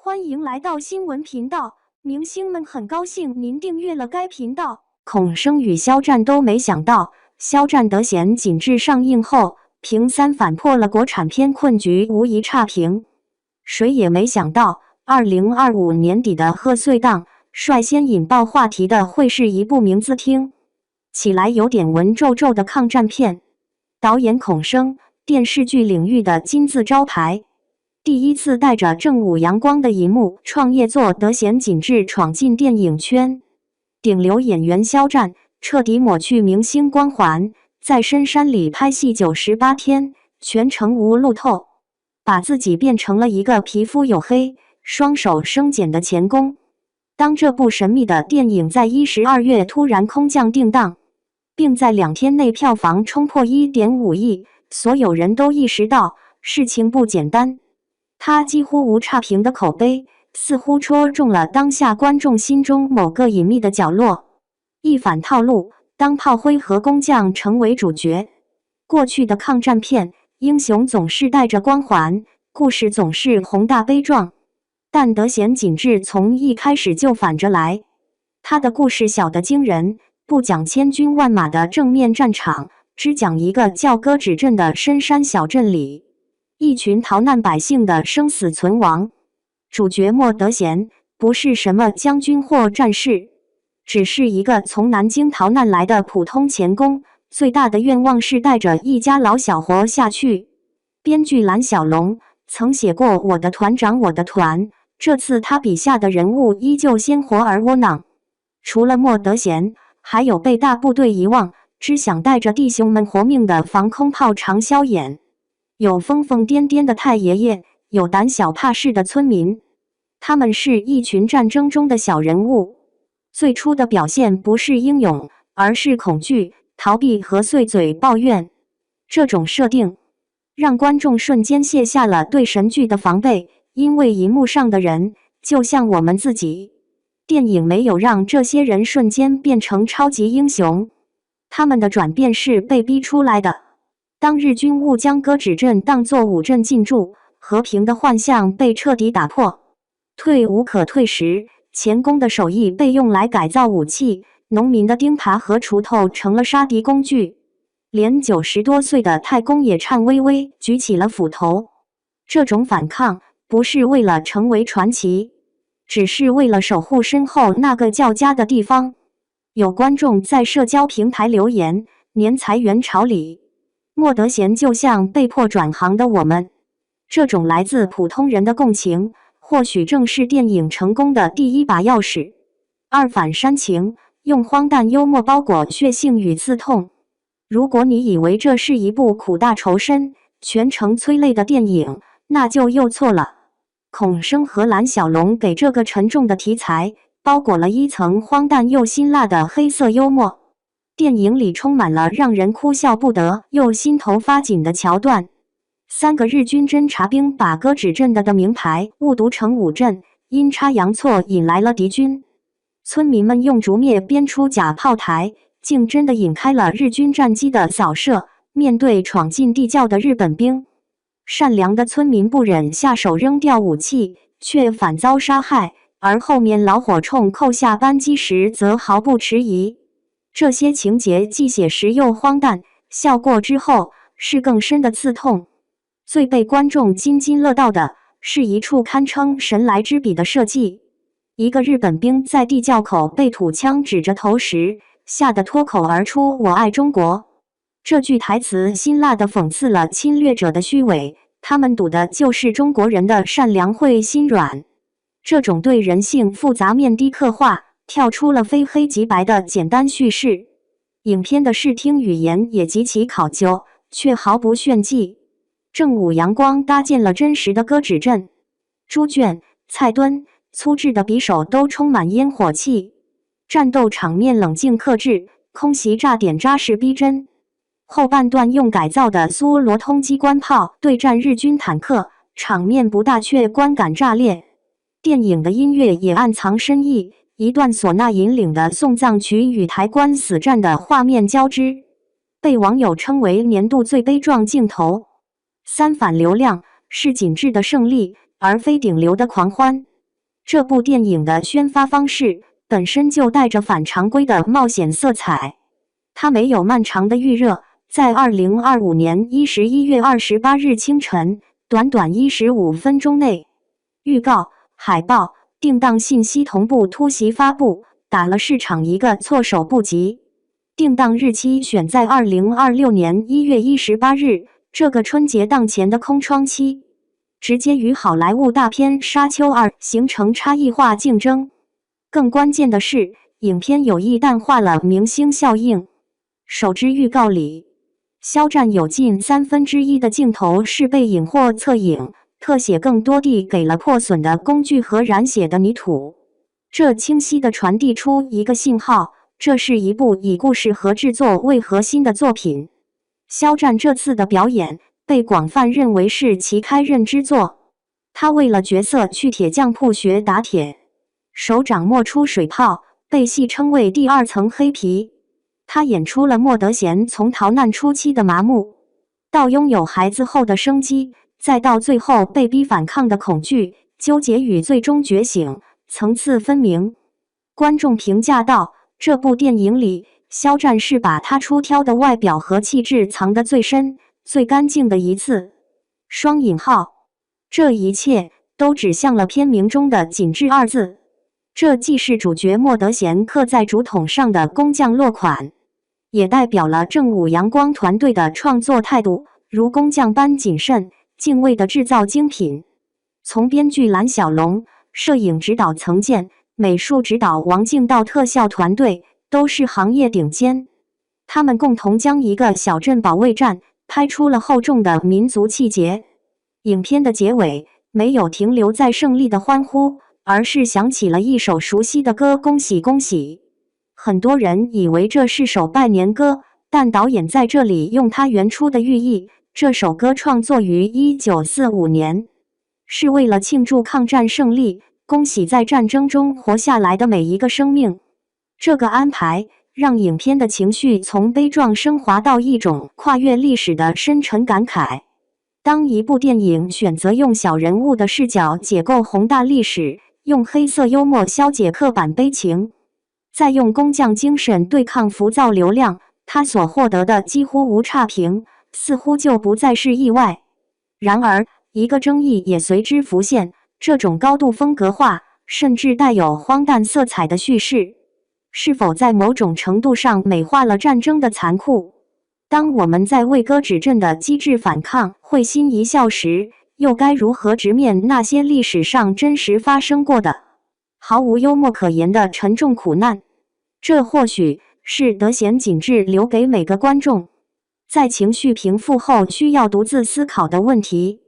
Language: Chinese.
欢迎来到新闻频道，明星们很高兴您订阅了该频道。孔生与肖战都没想到，肖战得闲紧致上映后，凭3反破了国产片困局，无疑差评。谁也没想到，2025年底的贺岁档，率先引爆话题的会是一部名字听起来有点文绉绉的抗战片。导演孔生，电视剧领域的金字招牌，第一次带着正午阳光的银幕创业作得闲紧致闯进电影圈。顶流演员肖战彻底抹去明星光环，在深山里拍戏98天，全程无路透，把自己变成了一个皮肤黝黑、双手生茧的钳工。当这部神秘的电影在12月突然空降定档，并在2天内票房冲破1.5亿，所有人都意识到事情不简单。它几乎无差评的口碑，似乎戳中了当下观众心中某个隐秘的角落。一反套路，当炮灰和工匠成为主角。过去的抗战片，英雄总是带着光环，故事总是宏大悲壮。但得闲紧致从一开始就反着来，他的故事小得惊人，不讲千军万马的正面战场，只讲一个叫歌止镇的深山小镇里，一群逃难百姓的生死存亡。主角莫德贤不是什么将军或战士，只是一个从南京逃难来的普通钳工，最大的愿望是带着一家老小活下去。编剧蓝小龙曾写过《我的团长我的团》，这次他笔下的人物依旧鲜活而窝囊。除了莫德贤，还有被大部队遗忘，只想带着弟兄们活命的防空炮常萧衍，有疯疯癫癫的太爷爷，有胆小怕事的村民。他们是一群战争中的小人物，最初的表现不是英勇，而是恐惧、逃避和碎嘴抱怨。这种设定让观众瞬间卸下了对神剧的防备，因为荧幕上的人就像我们自己。电影没有让这些人瞬间变成超级英雄，他们的转变是被逼出来的。当日军误将歌止镇当作五镇进驻，和平的幻象被彻底打破，退无可退时，钳工的手艺被用来改造武器，农民的钉耙和锄头成了杀敌工具，连90多岁的太公也颤巍巍举起了斧头。这种反抗不是为了成为传奇，只是为了守护身后那个叫家的地方。有观众在社交平台留言，年裁员潮里，莫德贤就像被迫转行的我们。这种来自普通人的共情，或许正是电影成功的第一把钥匙。2反煽情，用荒诞幽默包裹血性与刺痛。如果你以为这是一部苦大仇深、全程催泪的电影，那就又错了。孔生和蓝小龙给这个沉重的题材包裹了一层荒诞又辛辣的黑色幽默。电影里充满了让人哭笑不得又心头发紧的桥段。3个日军侦察兵把歌止镇的名牌误读成五镇，阴差阳错引来了敌军。村民们用竹篾编出假炮台，竟真的引开了日军战机的扫射。面对闯进地窖的日本兵，善良的村民不忍下手扔掉武器，却反遭杀害，而后面老火铳扣下扳机时则毫不迟疑。这些情节既写实又荒诞，笑过之后是更深的刺痛。最被观众津津乐道的是一处堪称神来之笔的设计。一个日本兵在地窖口被土枪指着头时，吓得脱口而出“我爱中国”。这句台词辛辣地讽刺了侵略者的虚伪，他们赌的就是中国人的善良会心软。这种对人性复杂面的刻画，跳出了非黑即白的简单叙事。影片的视听语言也极其考究，却毫不炫技。正午阳光搭建了真实的歌止镇，猪圈、菜墩、粗制的匕首都充满烟火气，战斗场面冷静克制，空袭炸点扎实逼真。后半段用改造的苏罗通机关炮对战日军坦克，场面不大却观感炸裂。电影的音乐也暗藏深意，一段唢呐引领的送葬曲与抬棺死战的画面交织，被网友称为年度最悲壮镜头。3反流量是紧致的胜利，而非顶流的狂欢。这部电影的宣发方式本身就带着反常规的冒险色彩，它没有漫长的预热，在2025年11月28日清晨，短短15分钟内，预告、海报、定档信息同步突袭发布，打了市场一个措手不及。定档日期选在2026年1月18日，这个春节档前的空窗期，直接与好莱坞大片《沙丘2》形成差异化竞争。更关键的是，影片有意淡化了明星效应。首支预告里，肖战有近1/3的镜头是背影或侧影，特写更多地给了破损的工具和染血的泥土。这清晰地传递出一个信号，这是一部以故事和制作为核心的作品。肖战这次的表演被广泛认为是其开刃之作，他为了角色去铁匠铺学打铁，手掌磨出水泡，被戏称为第二层黑皮。他演出了莫德贤从逃难初期的麻木，到拥有孩子后的生机，再到最后被逼反抗的恐惧、纠结与最终觉醒，层次分明。观众评价道，这部电影里，肖战是把他出挑的外表和气质藏得最深、最干净的一次。双引号，这一切都指向了片名中的紧致二字。这既是主角莫德贤刻在竹筒上的工匠落款，也代表了正午阳光团队的创作态度，如工匠般谨慎、敬畏地制造精品。从编剧蓝小龙、摄影指导曾健、美术指导王静到特效团队，都是行业顶尖。他们共同将一个小镇保卫战拍出了厚重的民族气节。影片的结尾没有停留在胜利的欢呼，而是响起了一首熟悉的歌，恭喜恭喜。很多人以为这是首拜年歌，但导演在这里用他原初的寓意，这首歌创作于1945年，是为了庆祝抗战胜利，恭喜在战争中活下来的每一个生命。这个安排让影片的情绪从悲壮升华到一种跨越历史的深沉感慨。当一部电影选择用小人物的视角解构宏大历史，用黑色幽默消解刻板悲情，再用工匠精神对抗浮躁流量，他所获得的几乎无差评，似乎就不再是意外。然而，一个争议也随之浮现，这种高度风格化，甚至带有荒诞色彩的叙事，是否在某种程度上美化了战争的残酷？当我们在为歌指阵的机智反抗会心一笑时，又该如何直面那些历史上真实发生过的、毫无幽默可言的沉重苦难？这或许是德贤紧致留给每个观众在情绪平复后需要独自思考的问题。